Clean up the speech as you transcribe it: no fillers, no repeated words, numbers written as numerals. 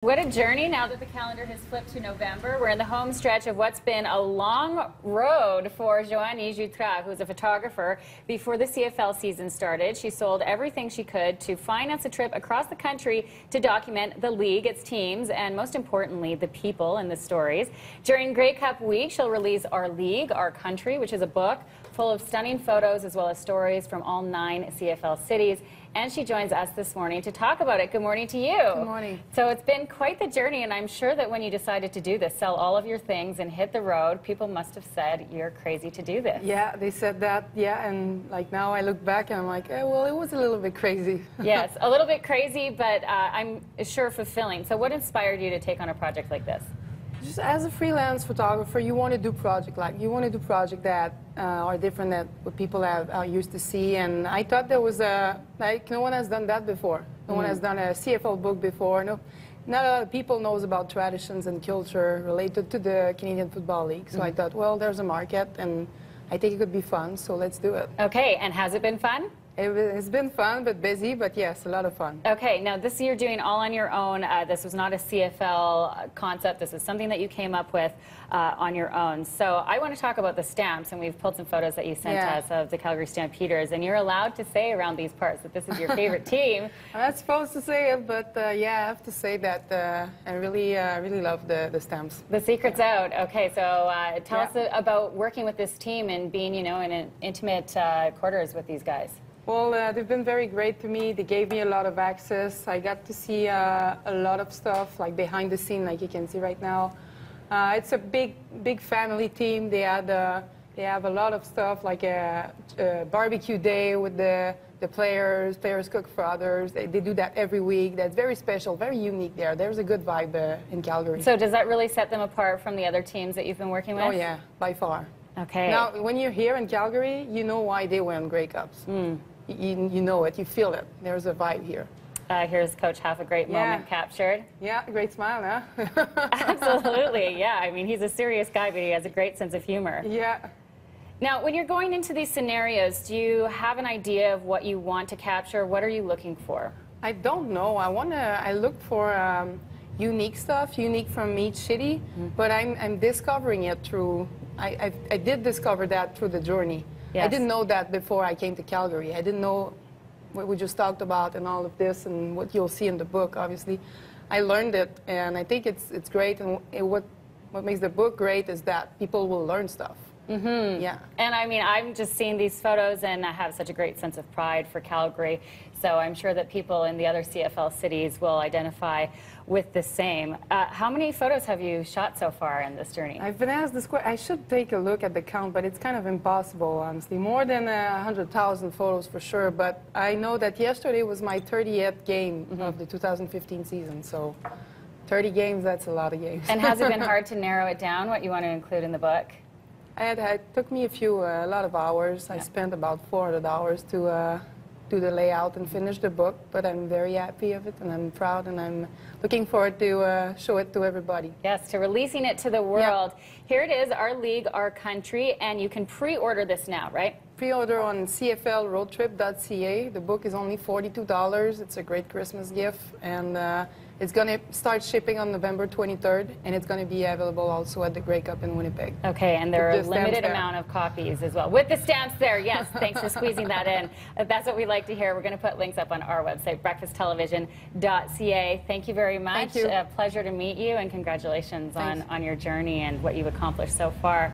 What a journey now that the calendar has flipped to November. We're in the home stretch of what's been a long road for Johany Jutras, who's a photographer. Before the CFL season started, she sold everything she could to finance a trip across the country to document the league, its teams, and most importantly, the people and the stories. During Grey Cup week, she'll release Our League, Our Country, which is a book full of stunning photos as well as stories from all 9 CFL cities. And she joins us this morning to talk about it. Good morning to you. Good morning. So it's been quite the journey, and I'm sure that when you decided to do this, sell all of your things and hit the road, people must have said, you're crazy to do this. Yeah, they said that, yeah, and like now I look back and I'm like, well, it was a little bit crazy. Yes, a little bit crazy, but I'm sure fulfilling. So what inspired you to take on a project like this? Just as a freelance photographer, you want to do projects that are different than what people are used to see. And I thought there was no one has done that before. No one has done a CFL book before. No, not a lot of people knows about traditions and culture related to the Canadian Football League. So I thought, well, there's a market, and I think it could be fun. So let's do it. Okay, and has it been fun? It's been fun, but busy, but yes, a lot of fun. Okay, now this you're doing all on your own. This was not a CFL concept. This is something that you came up with on your own. So I want to talk about the stamps, and we've pulled some photos that you sent us of the Calgary Stampeders, and you're allowed to say around these parts that this is your favorite team. I'm not supposed to say it, but yeah, I have to say that I really love the stamps. The secret's out. Okay, so tell us about working with this team and being, you know, in an intimate quarters with these guys. Well, they've been very great to me. They gave me a lot of access. I got to see a lot of stuff, like behind the scene, like you can see right now. It's a big family team. They have a lot of stuff, like a barbecue day with the players. Players cook for others. They do that every week. That's very special, very unique there. There's a good vibe in Calgary. So does that really set them apart from the other teams that you've been working with? Oh, yeah, by far. Okay. Now, when you're here in Calgary, you know why they win Grey Cups. You know it. You feel it. There's a vibe here. Here's Coach Huff, a great moment captured. Yeah, great smile, huh? Absolutely, yeah. I mean, he's a serious guy, but he has a great sense of humor. Yeah. Now, when you're going into these scenarios, do you have an idea of what you want to capture? What are you looking for? I don't know. I look for unique stuff, unique from each city, but I'm discovering it through. I did discover that through the journey. Yes. I didn't know that before I came to Calgary. I didn't know what we just talked about and all of this and what you'll see in the book, obviously. I learned it, and I think it's great. And what makes the book great is that people will learn stuff. Yeah. And I mean, I'm just seeing these photos, and I have such a great sense of pride for Calgary. So I'm sure that people in the other CFL cities will identify with the same. How many photos have you shot so far in this journey? I've been asked this question. I should take a look at the count, but it's kind of impossible, honestly. More than 100,000 photos for sure. But I know that yesterday was my 30th game of the 2015 season. So 30 games, that's a lot of games. And has it been hard to narrow it down, what you want to include in the book? It took me a lot of hours. I spent about 400 hours to do the layout and finish the book, but I'm very happy of it, and I'm proud, and I'm looking forward to show it to everybody. Yes, to releasing it to the world. Yeah. Here it is, Our League, Our Country, and you can pre-order this now, right? Pre-order on cflroadtrip.ca. The book is only $42. It's a great Christmas gift, and it's going to start shipping on November 23rd, and it's going to be available also at the Grey Cup in Winnipeg. Okay, and there are a limited amount of copies as well. With the stamps there, yes. Thanks for squeezing that in. That's what we like to hear. We're going to put links up on our website, breakfasttelevision.ca. Thank you very much. Thank you. A pleasure to meet you, and congratulations on your journey and what you've accomplished so far.